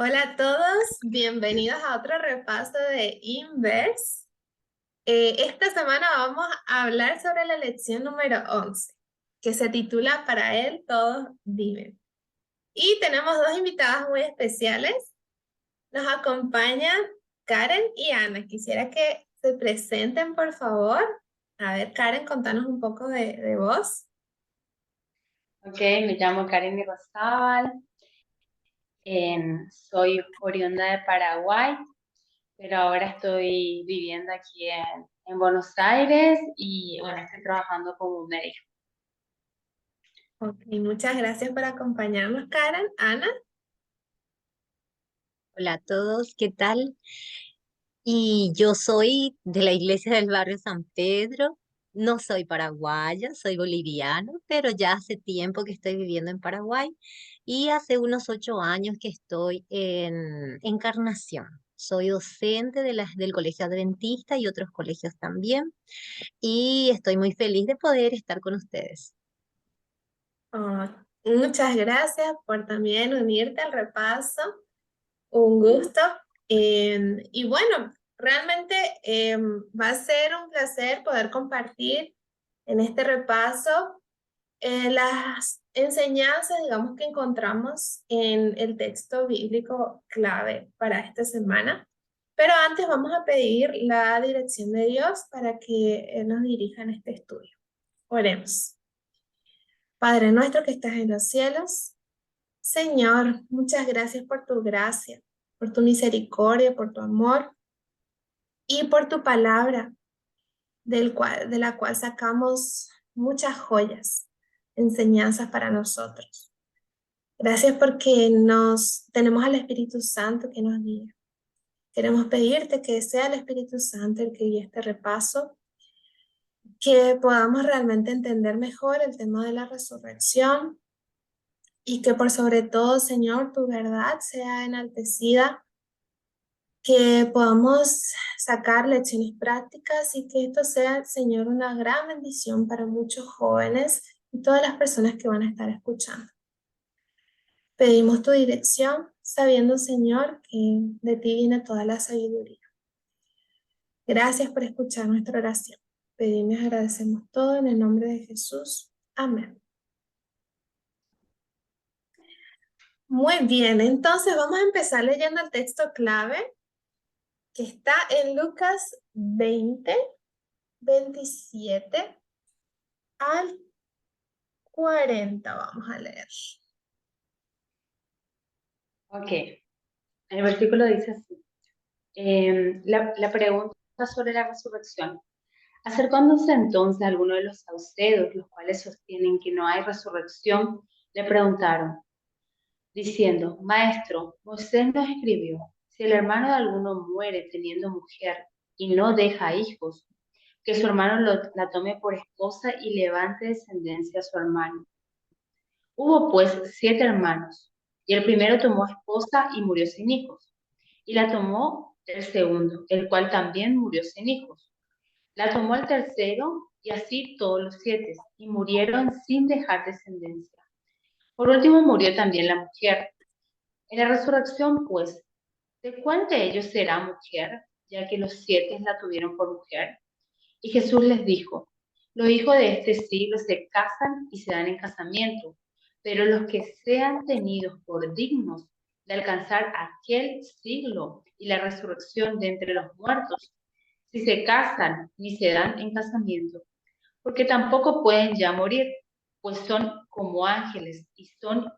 Hola a todos, bienvenidos a otro repaso de Inverse. Esta semana vamos a hablar sobre la lección número 11, que se titula Para él todos viven. Y tenemos dos invitadas muy especiales. Nos acompañan Karen y Ana. Quisiera que se presenten, por favor. A ver, Karen, contanos un poco de vos. Ok, me llamo Karen Irrazábal, soy oriunda de Paraguay, pero ahora estoy viviendo aquí en Buenos Aires y bueno, estoy trabajando como médico. Ok, muchas gracias por acompañarnos, Karen. Ana. Hola a todos, ¿qué tal? Y yo soy de la iglesia del barrio San Pedro. No soy paraguaya, soy boliviano, pero ya hace tiempo que estoy viviendo en Paraguay y hace unos 8 años que estoy en Encarnación. Soy docente del Colegio Adventista y otros colegios también y estoy muy feliz de poder estar con ustedes. Oh, muchas gracias por también unirte al repaso. Un gusto. Y bueno, realmente va a ser un placer poder compartir en este repaso las enseñanzas, digamos, que encontramos en el texto bíblico clave para esta semana. Pero antes vamos a pedir la dirección de Dios para que Él nos dirija en este estudio. Oremos. Padre nuestro que estás en los cielos. Señor, muchas gracias por tu gracia, por tu misericordia, por tu amor y por tu palabra, de la cual sacamos muchas joyas, enseñanzas para nosotros. Gracias porque tenemos al Espíritu Santo que nos guía. Queremos pedirte que sea el Espíritu Santo el que guíe este repaso, que podamos realmente entender mejor el tema de la resurrección y que por sobre todo, Señor, tu verdad sea enaltecida, que podamos sacar lecciones prácticas y que esto sea, Señor, una gran bendición para muchos jóvenes y todas las personas que van a estar escuchando. Pedimos tu dirección, sabiendo, Señor, que de ti viene toda la sabiduría. Gracias por escuchar nuestra oración. Pedimos y agradecemos todo en el nombre de Jesús. Amén. Muy bien, entonces vamos a empezar leyendo el texto clave que está en Lucas 20, 27 al 40 vamos a leer. Ok, el versículo dice así, la pregunta sobre la resurrección. Acercándose entonces a algunos de los saucedos, los cuales sostienen que no hay resurrección, le preguntaron, diciendo, Maestro, Moisés nos escribió, si el hermano de alguno muere teniendo mujer y no deja hijos, que su hermano la tome por esposa y levante descendencia a su hermano. Hubo pues 7 hermanos, y el primero tomó esposa y murió sin hijos, y la tomó el segundo, el cual también murió sin hijos. La tomó el tercero, y así todos los 7, y murieron sin dejar descendencia. Por último murió también la mujer. En la resurrección, pues, ¿de cuál de ellos será mujer, ya que los 7 la tuvieron por mujer? Y Jesús les dijo, los hijos de este siglo se casan y se dan en casamiento, pero los que sean tenidos por dignos de alcanzar aquel siglo y la resurrección de entre los muertos, si se casan ni se dan en casamiento, porque tampoco pueden ya morir, pues son como ángeles y son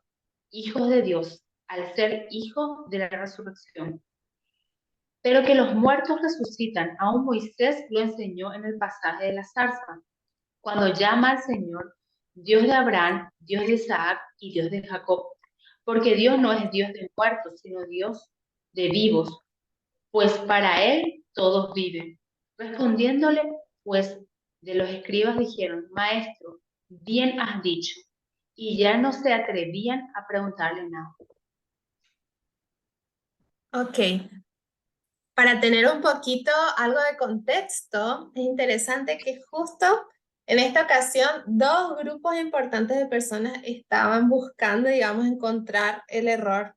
hijos de Dios al ser hijos de la resurrección. Pero que los muertos resucitan, aún Moisés lo enseñó en el pasaje de la zarza, cuando llama al Señor Dios de Abraham, Dios de Isaac y Dios de Jacob, porque Dios no es Dios de muertos, sino Dios de vivos, pues para Él todos viven. Respondiéndole, pues, de los escribas dijeron, Maestro, bien has dicho, y ya no se atrevían a preguntarle nada. Ok, para tener un poquito algo de contexto, es interesante que justo en esta ocasión dos grupos importantes de personas estaban buscando, digamos, encontrar el error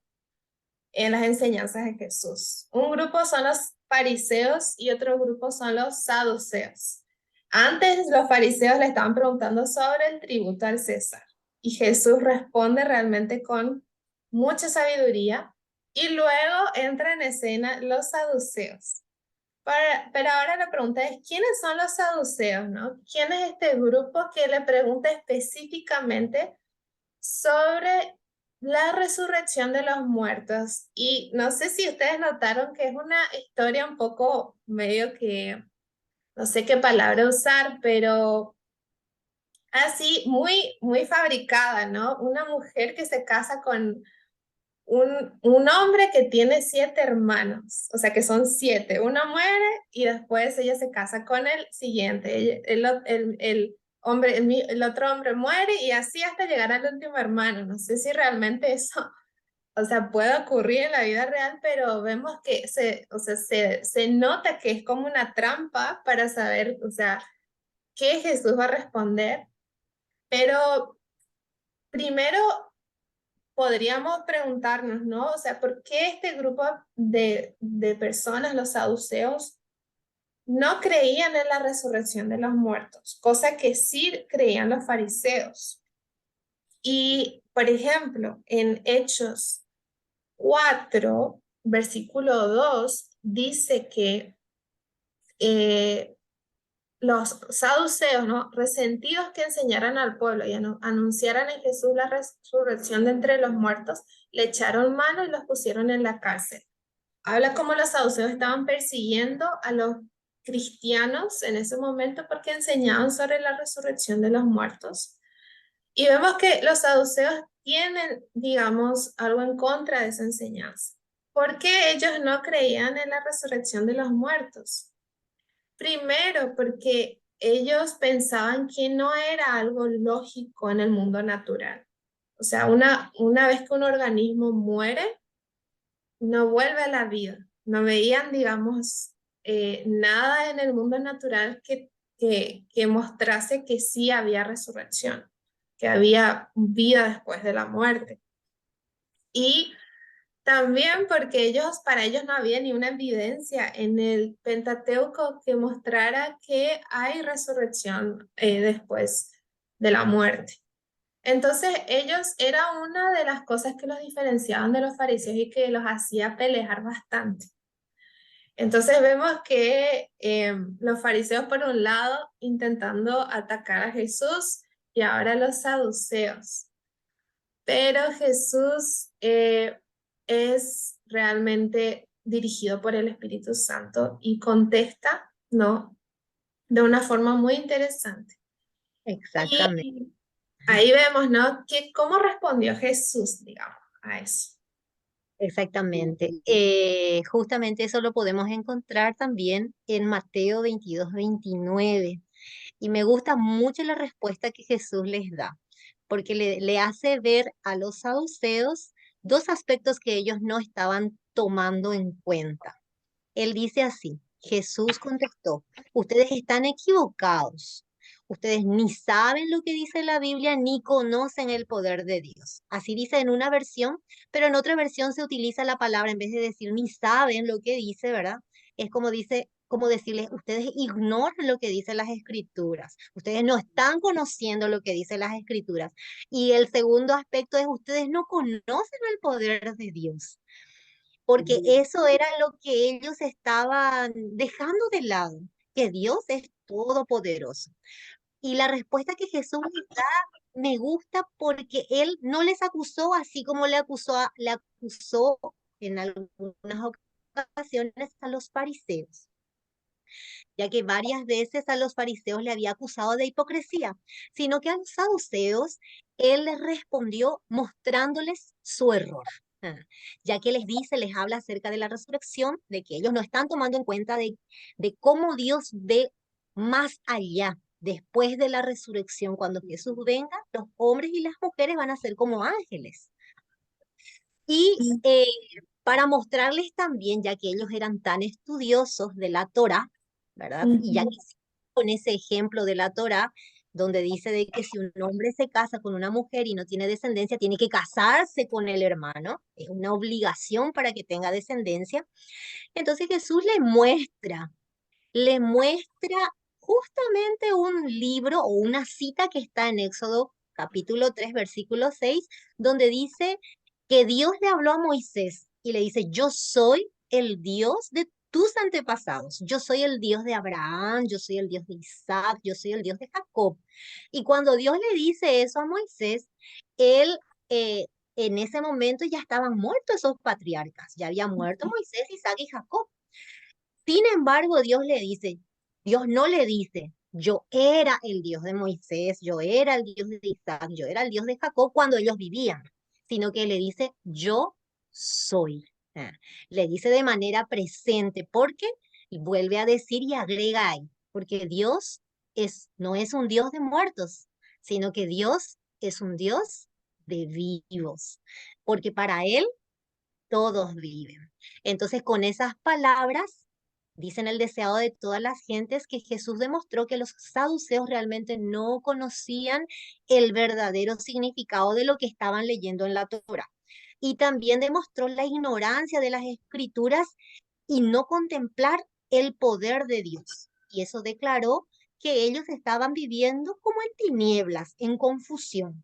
en las enseñanzas de Jesús. Un grupo son los fariseos y otro grupo son los saduceos. Antes los fariseos le estaban preguntando sobre el tributo al César y Jesús responde realmente con mucha sabiduría y luego entra en escena los saduceos. Pero ahora la pregunta es, ¿quiénes son los saduceos, no? ¿Quién es este grupo que le pregunta específicamente sobre la resurrección de los muertos? Y no sé si ustedes notaron que es una historia un poco medio que, no sé qué palabra usar, pero así muy fabricada, ¿no? Una mujer que se casa con un hombre que tiene 7 hermanos, o sea que son 7. Uno muere y después ella se casa con el siguiente. El hombre, el otro hombre muere y así hasta llegar al último hermano. No sé si realmente eso, o sea, puede ocurrir en la vida real, pero vemos que o sea, se nota que es como una trampa para saber, o sea, qué Jesús va a responder. Pero primero podríamos preguntarnos, ¿no? O sea, ¿por qué este grupo de personas, los saduceos, no creían en la resurrección de los muertos? Cosa que sí creían los fariseos. Y, por ejemplo, en Hechos 4, versículo 2, dice que los saduceos, ¿no? Resentidos que enseñaran al pueblo y anunciaran en Jesús la resurrección de entre los muertos, le echaron mano y los pusieron en la cárcel. Habla como los saduceos estaban persiguiendo a los cristianos en ese momento porque enseñaban sobre la resurrección de los muertos. Y vemos que los saduceos tienen, digamos, algo en contra de esa enseñanza. ¿Por qué ellos no creían en la resurrección de los muertos? Primero, porque ellos pensaban que no era algo lógico en el mundo natural. O sea, una vez que un organismo muere, no vuelve a la vida. No veían, digamos, nada en el mundo natural que mostrase que sí había resurrección, que había vida después de la muerte. Y también porque para ellos no había ni una evidencia en el Pentateuco que mostrara que hay resurrección después de la muerte. Entonces, ellos era una de las cosas que los diferenciaban de los fariseos y que los hacía pelear bastante. Entonces vemos que los fariseos por un lado intentando atacar a Jesús y ahora los saduceos. Pero Jesús es realmente dirigido por el Espíritu Santo y contesta, ¿no? De una forma muy interesante. Exactamente. Y ahí vemos, ¿no? Que cómo respondió Jesús, digamos, a eso. Exactamente. Justamente eso lo podemos encontrar también en Mateo 22-29. Y me gusta mucho la respuesta que Jesús les da, porque le hace ver a los saduceos dos aspectos que ellos no estaban tomando en cuenta. Él dice así, Jesús contestó, ustedes están equivocados. Ustedes ni saben lo que dice la Biblia ni conocen el poder de Dios. Así dice en una versión, pero en otra versión se utiliza la palabra, en vez de decir ni saben lo que dice, ¿verdad? Es como dice, como decirles, ustedes ignoran lo que dicen las escrituras. Ustedes no están conociendo lo que dicen las escrituras. Y el segundo aspecto es, ustedes no conocen el poder de Dios, porque eso era lo que ellos estaban dejando de lado, que Dios es todopoderoso. Y la respuesta que Jesús les da me gusta porque él no les acusó así como le acusó en algunas ocasiones a los fariseos, ya que varias veces a los fariseos le había acusado de hipocresía, sino que a los saduceos él les respondió mostrándoles su error. Ah, Ya que les dice, les habla acerca de la resurrección, de que ellos no están tomando en cuenta de cómo Dios ve más allá. Después de la resurrección, cuando Jesús venga, los hombres y las mujeres van a ser como ángeles. Y para mostrarles también, ya que ellos eran tan estudiosos de la Torá, ¿verdad? Y ya Ujú. que con ese ejemplo de la Torá, donde dice de que si un hombre se casa con una mujer y no tiene descendencia, tiene que casarse con el hermano, es una obligación para que tenga descendencia. Entonces Jesús le muestra justamente un libro o una cita que está en Éxodo capítulo 3 versículo 6 donde dice que Dios le habló a Moisés y le dice, yo soy el Dios de tus antepasados, yo soy el Dios de Abraham, yo soy el Dios de Isaac, yo soy el Dios de Jacob. Y cuando Dios le dice eso a Moisés, él... en ese momento ya estaban muertos esos patriarcas, ya había muerto Moisés, Isaac y Jacob. Sin embargo, Dios no le dice, yo era el Dios de Moisés, yo era el Dios de Isaac, yo era el Dios de Jacob cuando ellos vivían, sino que le dice, yo soy. Ah, Le dice de manera presente, porque y vuelve a decir y agrega ahí, porque no es un Dios de muertos, sino que Dios es un Dios de vivos, porque para Él todos viven. Entonces, con esas palabras, dicen el deseado de todas las gentes, que Jesús demostró que los saduceos realmente no conocían el verdadero significado de lo que estaban leyendo en la Torá. Y también demostró la ignorancia de las escrituras y no contemplar el poder de Dios. Y eso declaró que ellos estaban viviendo como en tinieblas, en confusión.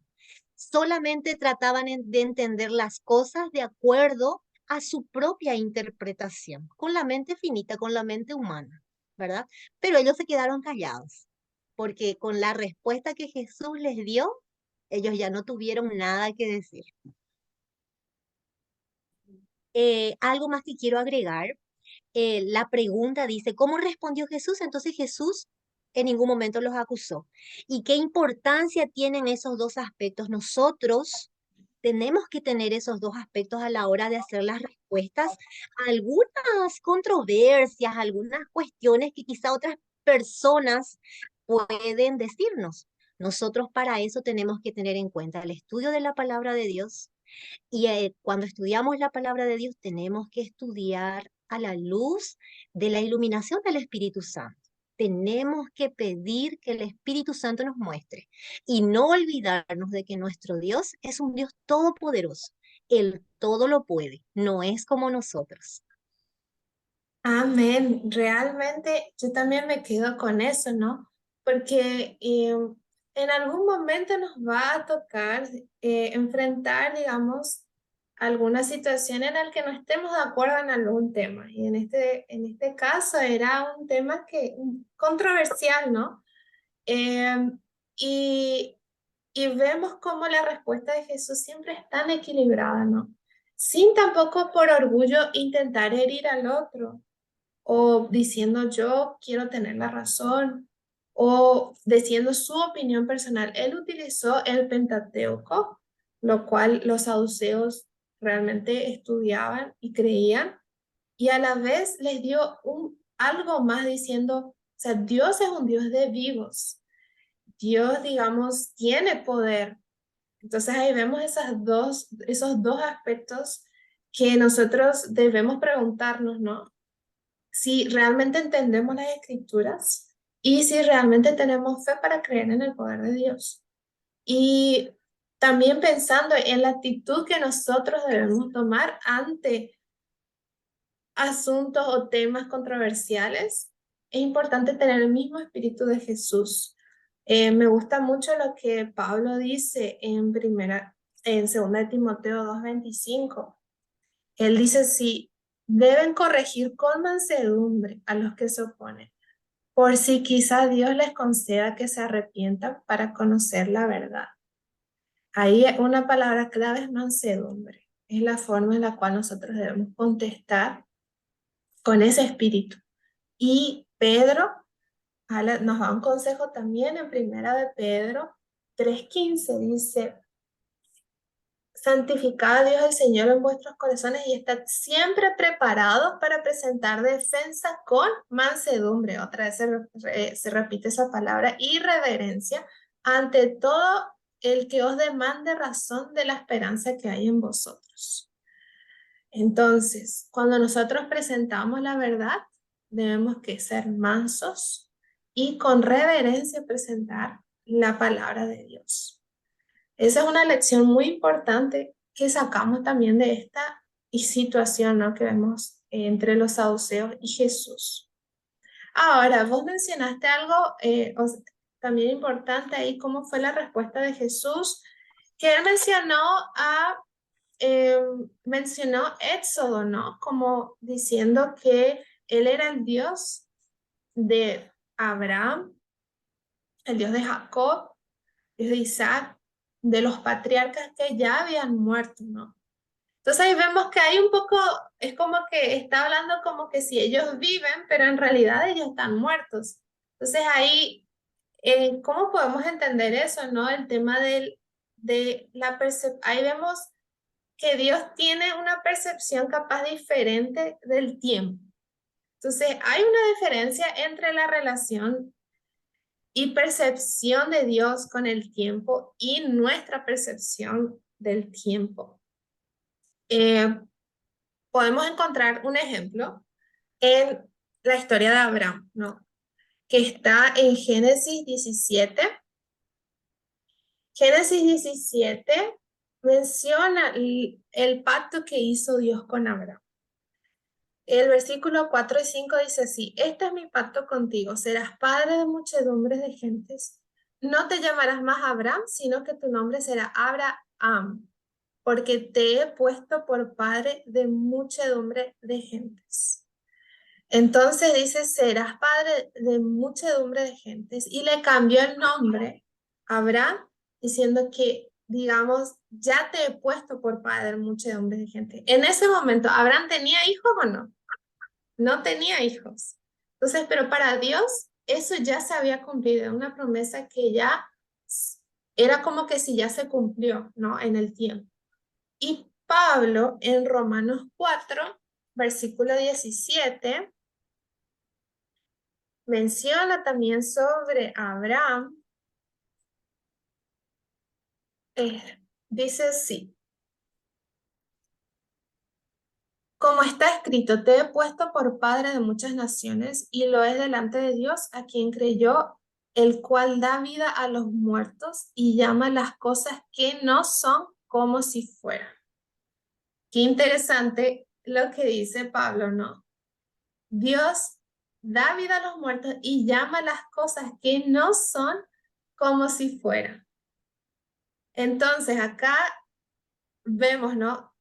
Solamente trataban de entender las cosas de acuerdo a su propia interpretación, con la mente finita, con la mente humana, ¿verdad? Pero ellos se quedaron callados, porque con la respuesta que Jesús les dio, ellos ya no tuvieron nada que decir. Algo más que quiero agregar, la pregunta dice, ¿cómo respondió Jesús? Entonces Jesús en ningún momento los acusó. ¿Y qué importancia tienen esos dos aspectos? Nosotros tenemos que tener esos dos aspectos a la hora de hacer las respuestas a algunas controversias, algunas cuestiones que quizá otras personas pueden decirnos. Nosotros para eso tenemos que tener en cuenta el estudio de la palabra de Dios, y cuando estudiamos la palabra de Dios tenemos que estudiar a la luz de la iluminación del Espíritu Santo. Tenemos que pedir que el Espíritu Santo nos muestre y no olvidarnos de que nuestro Dios es un Dios todopoderoso. Él todo lo puede, no es como nosotros. Amén. Realmente yo también me quedo con eso, ¿no? Porque en algún momento nos va a tocar enfrentar, digamos, alguna situación en la que no estemos de acuerdo en algún tema. Y en este caso era un tema controversial, ¿no? Em, y, y vemos cómo la respuesta de Jesús siempre es tan equilibrada, ¿no? Sin tampoco por orgullo intentar herir al otro o diciendo yo quiero tener la razón, o diciendo su opinión personal. Él utilizó el Pentateuco, lo cual los saduceos realmente estudiaban y creían, y a la vez les dio algo más diciendo, o sea, Dios es un Dios de vivos. Dios, digamos, tiene poder. Entonces ahí vemos esos dos aspectos que nosotros debemos preguntarnos, ¿no? Si realmente entendemos las escrituras y si realmente tenemos fe para creer en el poder de Dios. Y también pensando en la actitud que nosotros debemos tomar ante asuntos o temas controversiales, es importante tener el mismo espíritu de Jesús. Me gusta mucho lo que Pablo dice en 2 Timoteo 2:25. Él dice, sí, deben corregir con mansedumbre a los que se oponen, por si quizá Dios les conceda que se arrepientan para conocer la verdad. Ahí una palabra clave es mansedumbre. Es la forma en la cual nosotros debemos contestar con ese espíritu. Y Pedro nos da un consejo también en Primera de Pedro 3:15. Dice, santificad a Dios el Señor en vuestros corazones y estad siempre preparados para presentar defensa con mansedumbre. Otra vez se repite esa palabra, y reverencia ante todo el que os demande razón de la esperanza que hay en vosotros. Entonces, cuando nosotros presentamos la verdad, debemos que ser mansos y con reverencia presentar la palabra de Dios. Esa es una lección muy importante que sacamos también de esta situación, ¿no? Que vemos entre los saduceos y Jesús. Ahora, vos mencionaste algo también importante ahí, cómo fue la respuesta de Jesús, que él eh, mencionó Éxodo, ¿no? Como diciendo que él era el Dios de Abraham, el Dios de Jacob, Dios de Isaac, de los patriarcas que ya habían muerto, ¿no? Entonces ahí vemos que hay un poco, es como que está hablando como que si ellos viven, pero en realidad ellos están muertos. Entonces ahí, ¿cómo podemos entender eso, no? El tema de la percepción, ahí vemos que Dios tiene una percepción capaz diferente del tiempo. Entonces hay una diferencia entre la relación y percepción de Dios con el tiempo y nuestra percepción del tiempo. Podemos encontrar un ejemplo en la historia de Abraham, ¿no? Que está en Génesis 17. Génesis 17 menciona el pacto que hizo Dios con Abraham. El versículo 4 y 5 dice así: este es mi pacto contigo, serás padre de muchedumbres de gentes. No te llamarás más Abraham, sino que tu nombre será Abraham, porque te he puesto por padre de muchedumbre de gentes. Entonces dice, serás padre de muchedumbre de gentes, y le cambió el nombre a Abraham, diciendo que, digamos, ya te he puesto por padre de muchedumbre de gente. En ese momento, ¿Abraham tenía hijos o no? No tenía hijos. Entonces, pero para Dios, eso ya se había cumplido, una promesa que ya era como que si ya se cumplió, ¿no? En el tiempo. Y Pablo en Romanos 4, versículo 17, menciona también sobre Abraham. Dice así: como está escrito, te he puesto por padre de muchas naciones, y lo es delante de Dios, a quien creyó, el cual da vida a los muertos y llama las cosas que no son como si fueran. Qué interesante lo que dice Pablo, ¿no? Dios da vida a los muertos y llama las cosas que no son como si fueran. Entonces acá vemos, ¿no?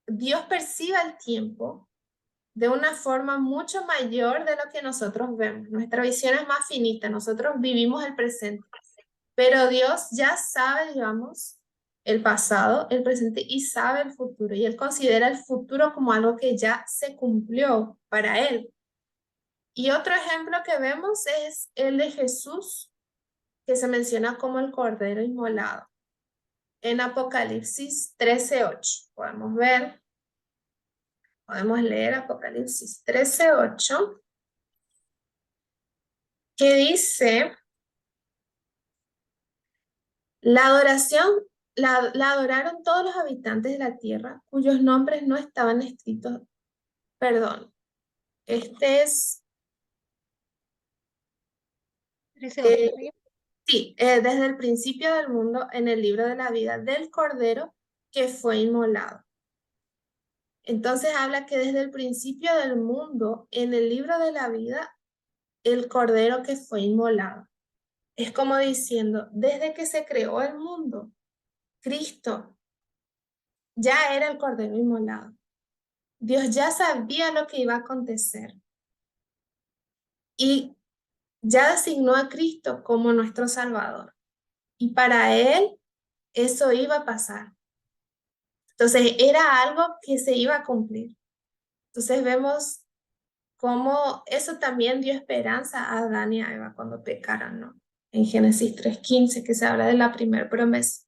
Dios percibe el tiempo de una forma mucho mayor de lo que nosotros vemos. Nuestra visión es más finita, nosotros vivimos el presente, pero Dios ya sabe, digamos, el pasado, el presente y sabe el futuro, y Él considera el futuro como algo que ya se cumplió para Él. Y otro ejemplo que vemos es el de Jesús, que se menciona como el Cordero Inmolado. En Apocalipsis 13:8 podemos leer Apocalipsis 13:8, que dice: la adoración, la adoraron todos los habitantes de la tierra, cuyos nombres no estaban escritos. Perdón, este es, 13:8 eh, arriba. sí, desde el principio del mundo en el libro de la vida del Cordero que fue inmolado. Entonces habla que desde el principio del mundo en el libro de la vida, el Cordero que fue inmolado. Es como diciendo, desde que se creó el mundo, Cristo ya era el Cordero inmolado. Dios ya sabía lo que iba a acontecer y ya designó a Cristo como nuestro Salvador. Y para Él eso iba a pasar. Entonces era algo que se iba a cumplir. Entonces vemos cómo eso también dio esperanza a Adán y a Eva cuando pecaron, ¿no? En Génesis 3:15, que se habla de la primera promesa.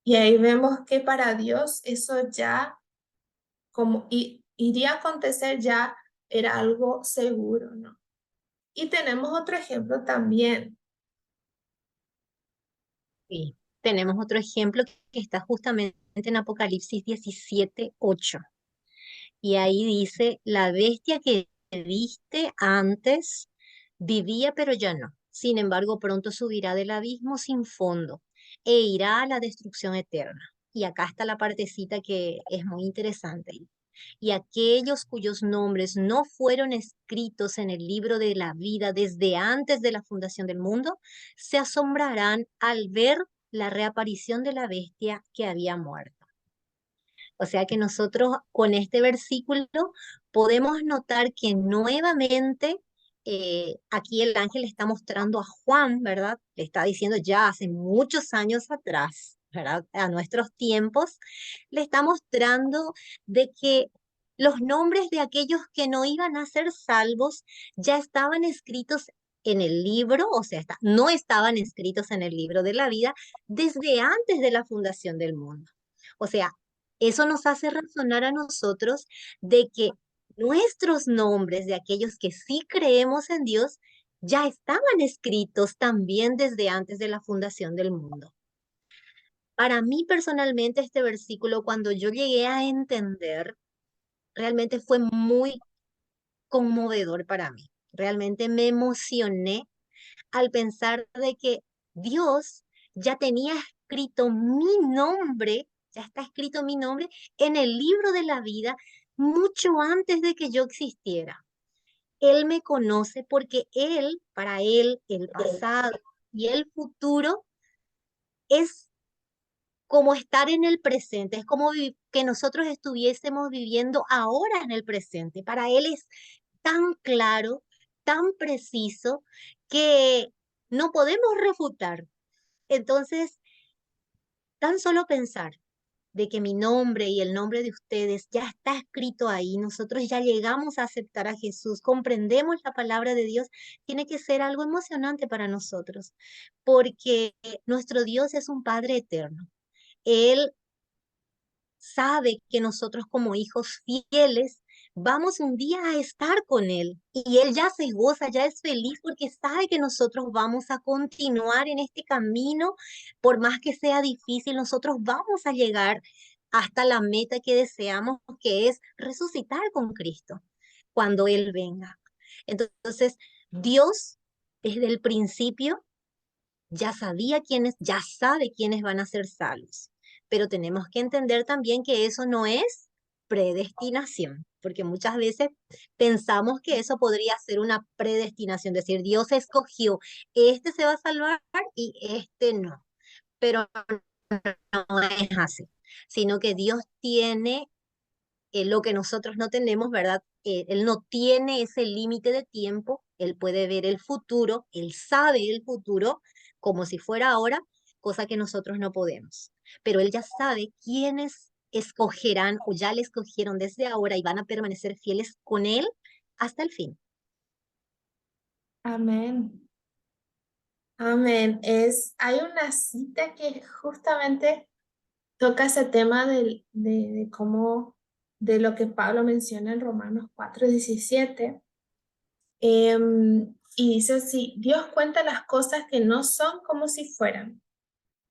Y ahí vemos que para Dios eso ya, como iría a acontecer, ya era algo seguro, ¿no? Y tenemos otro ejemplo también. Sí, tenemos otro ejemplo que está justamente en Apocalipsis 17:8. Y ahí dice, la bestia que viste antes vivía, pero ya no. Sin embargo, pronto subirá del abismo sin fondo e irá a la destrucción eterna. Y acá está la partecita que es muy interesante. Y aquellos cuyos nombres no fueron escritos en el libro de la vida desde antes de la fundación del mundo, se asombrarán al ver la reaparición de la bestia que había muerto. O sea que nosotros con este versículo podemos notar que nuevamente aquí el ángel está mostrando a Juan, ¿verdad? Le está diciendo ya hace muchos años atrás, ¿verdad? A nuestros tiempos, le está mostrando de que los nombres de aquellos que no iban a ser salvos ya estaban escritos en el libro, o sea, no estaban escritos en el libro de la vida desde antes de la fundación del mundo. O sea, eso nos hace razonar a nosotros de que nuestros nombres de aquellos que sí creemos en Dios ya estaban escritos también desde antes de la fundación del mundo. Para mí personalmente este versículo, cuando yo llegué a entender, realmente fue muy conmovedor para mí. Realmente me emocioné al pensar de que Dios ya tenía escrito mi nombre, ya está escrito mi nombre en el libro de la vida mucho antes de que yo existiera. Él me conoce porque Él, para Él, el pasado y el futuro es como estar en el presente, es como que nosotros estuviésemos viviendo ahora en el presente. Para Él es tan claro, tan preciso, que no podemos refutar. Entonces, tan solo pensar de que mi nombre y el nombre de ustedes ya está escrito ahí, nosotros ya llegamos a aceptar a Jesús, comprendemos la palabra de Dios, tiene que ser algo emocionante para nosotros, porque nuestro Dios es un Padre eterno. Él sabe que nosotros como hijos fieles vamos un día a estar con Él y Él ya se goza, ya es feliz porque sabe que nosotros vamos a continuar en este camino, por más que sea difícil, nosotros vamos a llegar hasta la meta que deseamos, que es resucitar con Cristo cuando Él venga. Entonces, Dios desde el principio ya sabía quiénes, ya sabe quiénes van a ser salvos. Pero tenemos que entender también que eso no es predestinación, porque muchas veces pensamos que eso podría ser una predestinación, decir, Dios escogió, este se va a salvar y este no. Pero no es así, sino que Dios tiene lo que nosotros no tenemos, ¿verdad? Él no tiene ese límite de tiempo, él puede ver el futuro, él sabe el futuro como si fuera ahora, cosa que nosotros no podemos. Pero él ya sabe quiénes escogerán o ya le escogieron desde ahora y van a permanecer fieles con él hasta el fin. Amén. Amén. Hay una cita que justamente toca ese tema de cómo, de lo que Pablo menciona en Romanos 4:17. Y dice así: Dios cuenta las cosas que no son como si fueran.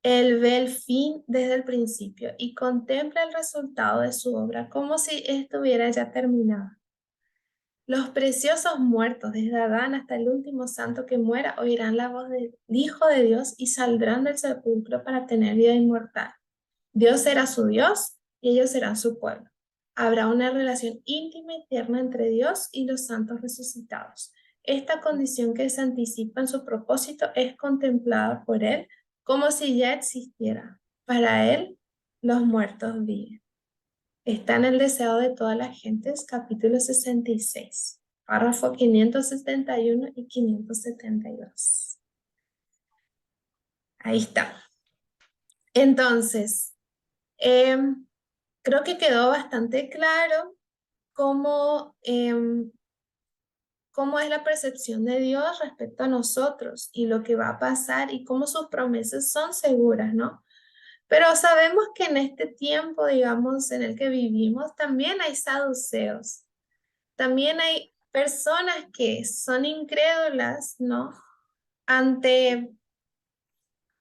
Él ve el fin desde el principio y contempla el resultado de su obra como si estuviera ya terminada. Los preciosos muertos, desde Adán hasta el último santo que muera, oirán la voz del Hijo de Dios y saldrán del sepulcro para tener vida inmortal. Dios será su Dios y ellos serán su pueblo. Habrá una relación íntima y tierna entre Dios y los santos resucitados. Esta condición que se anticipa en su propósito es contemplada por Él como si ya existiera. Para Él, los muertos viven. Está en el deseo de todas las gentes, capítulo 66, párrafo 571 y 572. Ahí está. Entonces, creo que quedó bastante claro cómo, cómo es la percepción de Dios respecto a nosotros y lo que va a pasar y cómo sus promesas son seguras, ¿no? Pero sabemos que en este tiempo, digamos, en el que vivimos, también hay saduceos, también hay personas que son incrédulas, ¿no? Ante,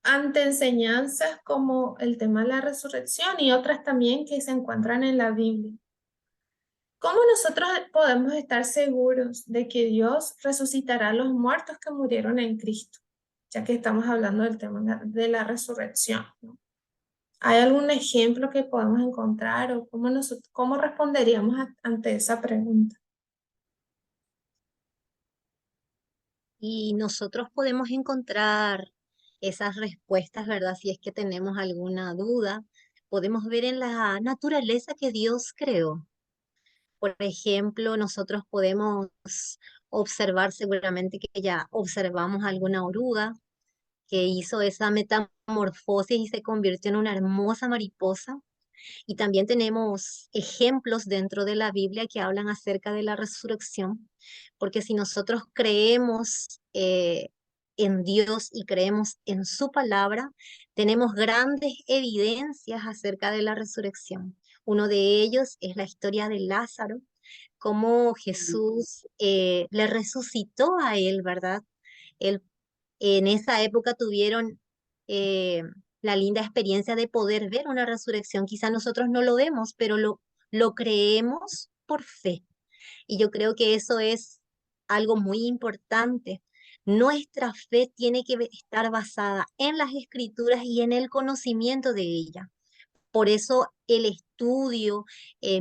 ante enseñanzas como el tema de la resurrección y otras también que se encuentran en la Biblia. ¿Cómo nosotros podemos estar seguros de que Dios resucitará a los muertos que murieron en Cristo? Ya que estamos hablando del tema de la resurrección, ¿no? ¿Hay algún ejemplo que podemos encontrar o cómo responderíamos ante esa pregunta? Y nosotros podemos encontrar esas respuestas, ¿verdad? Si es que tenemos alguna duda, podemos ver en la naturaleza que Dios creó. Por ejemplo, nosotros podemos observar, seguramente que ya observamos alguna oruga que hizo esa metamorfosis y se convirtió en una hermosa mariposa. Y también tenemos ejemplos dentro de la Biblia que hablan acerca de la resurrección, porque si nosotros creemos en Dios y creemos en su palabra, tenemos grandes evidencias acerca de la resurrección. Uno de ellos es la historia de Lázaro, cómo Jesús le resucitó a él, ¿verdad? Él en esa época tuvieron eh, la linda experiencia de poder ver una resurrección. Quizá nosotros no lo vemos, pero lo creemos por fe. Y yo creo que eso es algo muy importante. Nuestra fe tiene que estar basada en las escrituras y en el conocimiento de ella. Por eso el estudio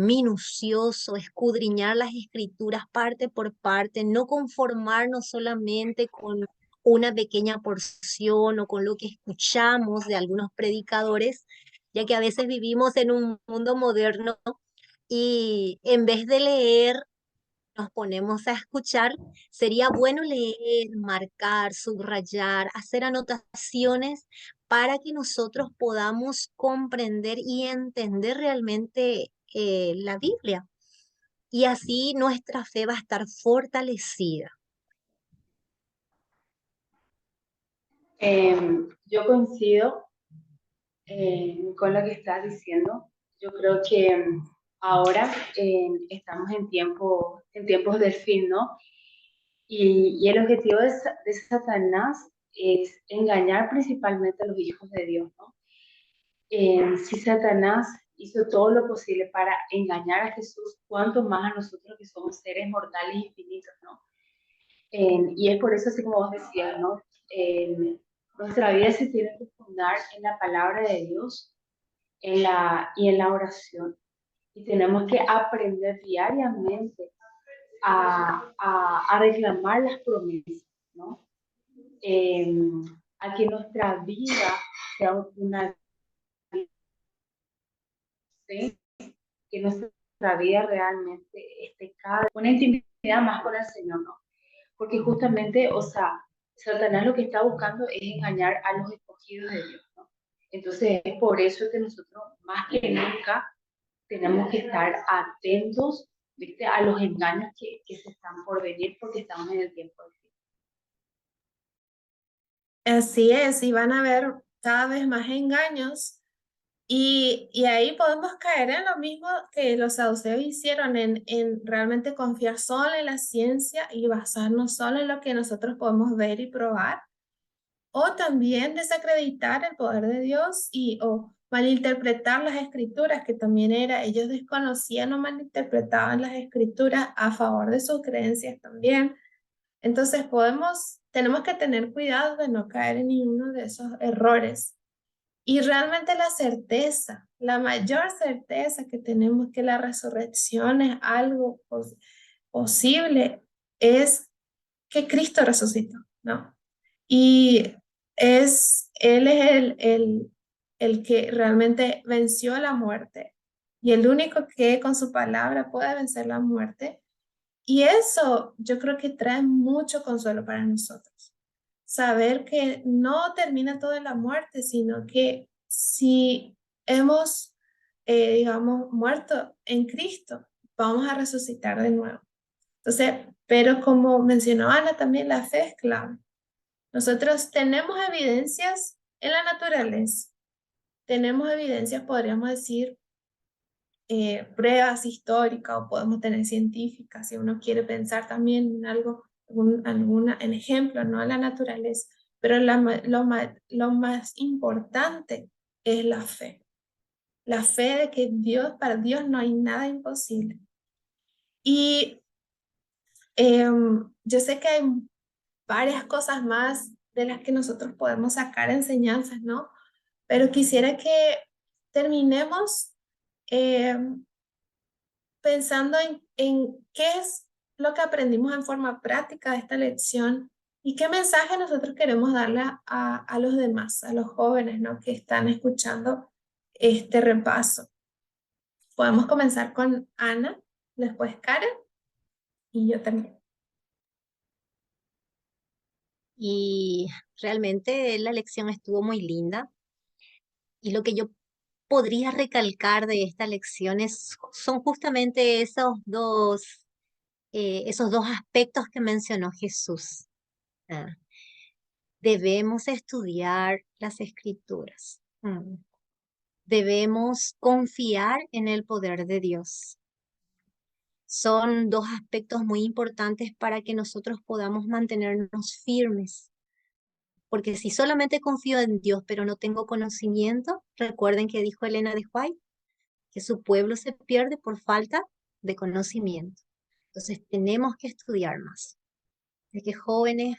minucioso, escudriñar las escrituras parte por parte, no conformarnos solamente con una pequeña porción o con lo que escuchamos de algunos predicadores, ya que a veces vivimos en un mundo moderno y en vez de leer nos ponemos a escuchar, sería bueno leer, marcar, subrayar, hacer anotaciones para que nosotros podamos comprender y entender realmente la Biblia. Y así nuestra fe va a estar fortalecida. Yo coincido con lo que estás diciendo. Yo creo que ahora estamos en tiempos del fin, ¿no? Y el objetivo de Satanás es engañar principalmente a los hijos de Dios, ¿no? Si Satanás hizo todo lo posible para engañar a Jesús, cuánto más a nosotros que somos seres mortales infinitos, ¿no? Y es por eso, así como vos decías, ¿no? Nuestra vida se tiene que fundar en la palabra de Dios y en la oración. Y tenemos que aprender diariamente a reclamar las promesas, ¿no? A que nuestra vida sea una vida, que nuestra vida realmente esté una intimidad más con el Señor, ¿no? Porque justamente, o sea, Satanás lo que está buscando es engañar a los escogidos de Dios, ¿no? Entonces es por eso que nosotros más que nunca tenemos que estar atentos, ¿viste? A los engaños que se están por venir porque estamos en el tiempo del fin. Así es, y van a haber cada vez más engaños. Y ahí podemos caer en lo mismo que los saduceos hicieron, en realmente confiar solo en la ciencia y basarnos solo en lo que nosotros podemos ver y probar, o también desacreditar el poder de Dios o malinterpretar las escrituras, que también era, ellos desconocían o malinterpretaban las escrituras a favor de sus creencias también. Entonces tenemos que tener cuidado de no caer en ninguno de esos errores. Y realmente la certeza, la mayor certeza que tenemos que la resurrección es algo posible, es que Cristo resucitó, ¿no? Y Él es el que realmente venció la muerte y el único que con su palabra puede vencer la muerte. Y eso yo creo que trae mucho consuelo para nosotros. Saber que no termina todo en la muerte, sino que si hemos, digamos, muerto en Cristo, vamos a resucitar de nuevo. Entonces, pero como mencionó Ana, también la fe es clave. Nosotros tenemos evidencias en la naturaleza, tenemos evidencias, podríamos decir, pruebas históricas o podemos tener científicas, si uno quiere pensar también en algo, en ejemplo, no en la naturaleza, pero lo más importante es la fe de que para Dios no hay nada imposible. Y yo sé que hay varias cosas más de las que nosotros podemos sacar enseñanzas, ¿no? Pero quisiera que terminemos em, pensando en qué es lo que aprendimos en forma práctica de esta lección y qué mensaje nosotros queremos darle a los demás, a los jóvenes, ¿no? Que están escuchando este repaso. Podemos comenzar con Ana, después Karen y yo también. Y realmente la lección estuvo muy linda. Y lo que yo podría recalcar de esta lección son justamente esos dos aspectos que mencionó Jesús. Ah, Debemos estudiar las escrituras. Debemos confiar en el poder de Dios. Son dos aspectos muy importantes para que nosotros podamos mantenernos firmes. Porque si solamente confío en Dios, pero no tengo conocimiento, recuerden que dijo Elena de White, que su pueblo se pierde por falta de conocimiento. Entonces tenemos que estudiar más. De que jóvenes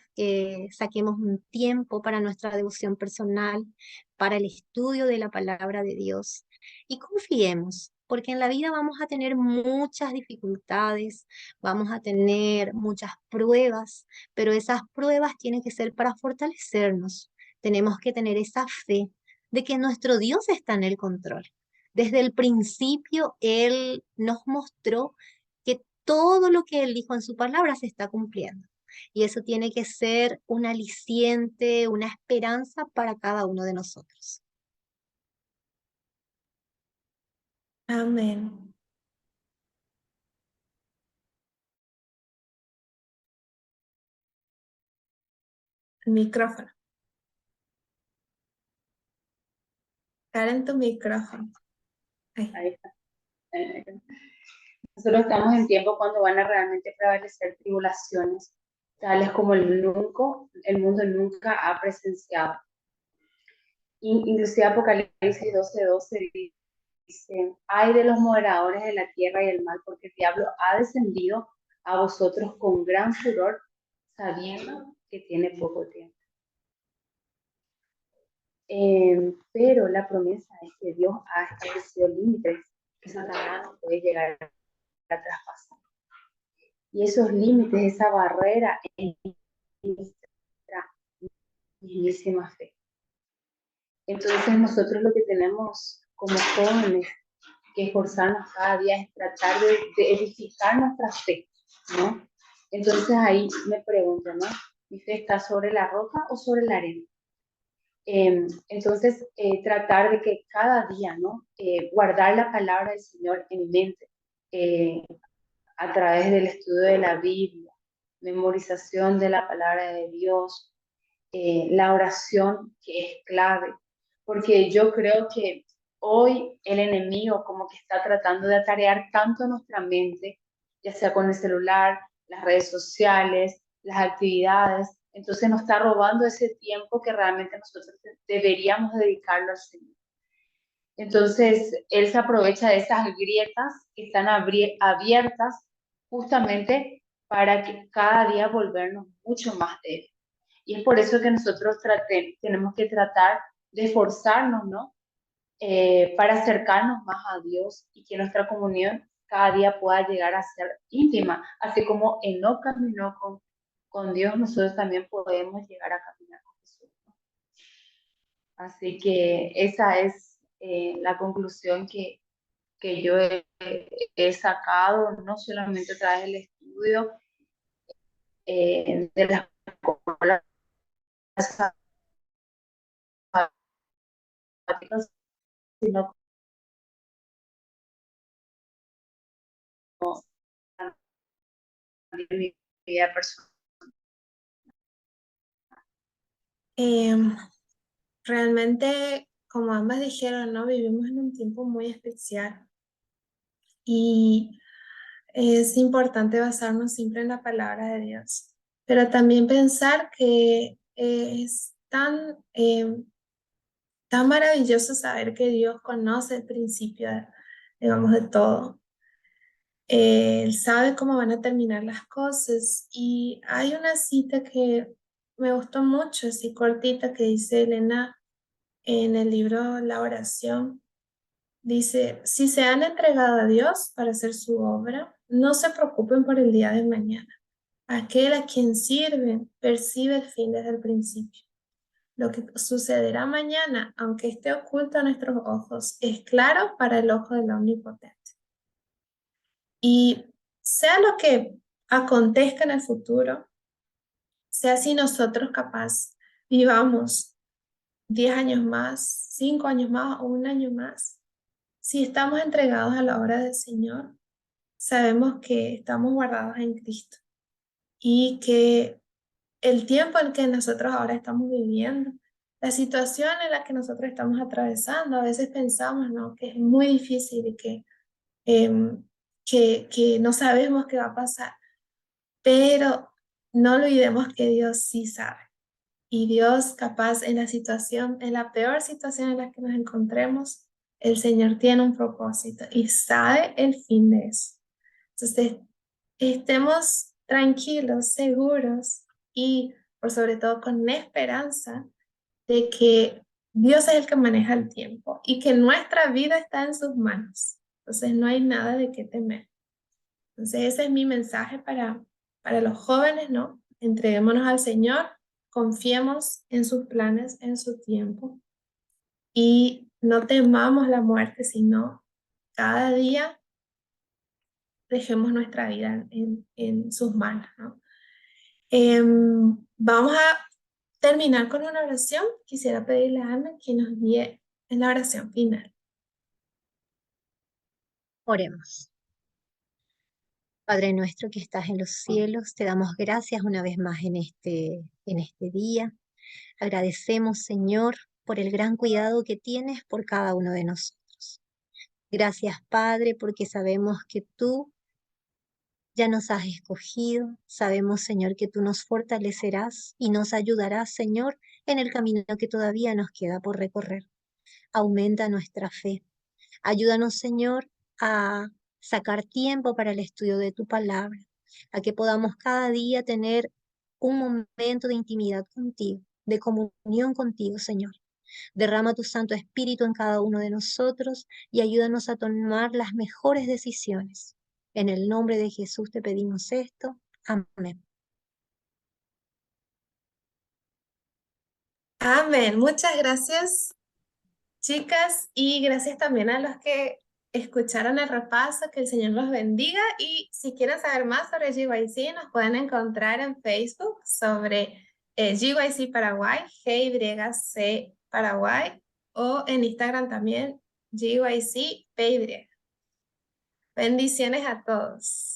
saquemos un tiempo para nuestra devoción personal, para el estudio de la palabra de Dios y confiemos, porque en la vida vamos a tener muchas dificultades, vamos a tener muchas pruebas, pero esas pruebas tienen que ser para fortalecernos. Tenemos que tener esa fe de que nuestro Dios está en el control. Desde el principio, Él nos mostró que todo lo que Él dijo en su palabra se está cumpliendo. Y eso tiene que ser un aliciente, una esperanza para cada uno de nosotros. Amén. El micrófono. Karen, tu micrófono. Ay. Ahí está. Nosotros estamos en tiempo cuando van a realmente prevalecer tribulaciones, tales como el mundo nunca ha presenciado. Inclusive Apocalipsis 12:12 dice, ay de los moderadores de la tierra y el mal, porque el diablo ha descendido a vosotros con gran furor, sabiendo que tiene poco tiempo. Pero la promesa es que Dios ha establecido límites que Satanás no puede llegar a traspasar. Y esos límites, esa barrera es nuestra mismísima fe. Entonces nosotros lo que tenemos como jóvenes que esforzarnos cada día es tratar de edificar nuestra fe, ¿no? Entonces ahí me pregunto, ¿no? ¿Mi fe está sobre la roca o sobre la arena? Entonces, tratar de que cada día, ¿no? Guardar la palabra del Señor en mi mente a través del estudio de la Biblia, memorización de la palabra de Dios, la oración que es clave, porque yo creo que hoy el enemigo como que está tratando de atarear tanto nuestra mente, ya sea con el celular, las redes sociales, las actividades, entonces nos está robando ese tiempo que realmente nosotros deberíamos dedicarlo al Señor. Entonces, él se aprovecha de esas grietas que están abiertas justamente para que cada día volvernos mucho más débiles. Y es por eso que nosotros tenemos que tratar de esforzarnos, ¿no? Para acercarnos más a Dios y que nuestra comunión cada día pueda llegar a ser íntima. Así como Enoc caminó con Dios, nosotros también podemos llegar a caminar con Jesús, ¿no? Así que esa es la conclusión que yo he sacado, no solamente a través del estudio de las escuelas sabáticas, sino también mi vida personal. Em, Realmente, como ambas dijeron, ¿no? Vivimos en un tiempo muy especial y es importante basarnos siempre en la palabra de Dios, pero también pensar que es tan maravilloso saber que Dios conoce el principio, digamos, de todo. Él sabe cómo van a terminar las cosas. Y hay una cita que me gustó mucho, así cortita, que dice Elena en el libro La oración. Dice, si se han entregado a Dios para hacer su obra, no se preocupen por el día de mañana. Aquel a quien sirven percibe el fin desde el principio. Lo que sucederá mañana, aunque esté oculto a nuestros ojos, es claro para el ojo del Omnipotente. Y sea lo que acontezca en el futuro, sea si nosotros capaz vivamos 10 años más, 5 años más o un año más, si estamos entregados a la obra del Señor, sabemos que estamos guardados en Cristo y que el tiempo en que nosotros ahora estamos viviendo, la situación en la que nosotros estamos atravesando, a veces pensamos, ¿no?, que es muy difícil y em, que no sabemos qué va a pasar, pero no olvidemos que Dios sí sabe. Y Dios capaz en la situación, en la peor situación en la que nos encontremos, el Señor tiene un propósito y sabe el fin de eso. Entonces, estemos tranquilos, seguros y por sobre todo con esperanza de que Dios es el que maneja el tiempo y que nuestra vida está en sus manos. Entonces, no hay nada de qué temer. Entonces, ese es mi mensaje para los jóvenes, ¿no? Entreguémonos al Señor, confiemos en sus planes, en su tiempo y no temamos la muerte, sino cada día dejemos nuestra vida en sus manos, ¿no? Vamos a terminar con una oración. Quisiera pedirle a Ana que nos guíe en la oración final. Oremos. Padre nuestro que estás en los cielos, te damos gracias una vez más en este día. Agradecemos, Señor, por el gran cuidado que tienes por cada uno de nosotros. Gracias, Padre, porque sabemos que tú ya nos has escogido. Sabemos, Señor, que tú nos fortalecerás y nos ayudarás, Señor, en el camino que todavía nos queda por recorrer. Aumenta nuestra fe. Ayúdanos, Señor, a sacar tiempo para el estudio de tu palabra, a que podamos cada día tener un momento de intimidad contigo, de comunión contigo, Señor. Derrama tu Santo Espíritu en cada uno de nosotros y ayúdanos a tomar las mejores decisiones. En el nombre de Jesús te pedimos esto. Amén. Amén. Muchas gracias, chicas, y gracias también a los que escucharon el repaso. Que el Señor los bendiga. Y si quieren saber más sobre GYC, nos pueden encontrar en Facebook sobre GYC Paraguay, GYC Paraguay, o en Instagram también, GYC PY. Bendiciones a todos.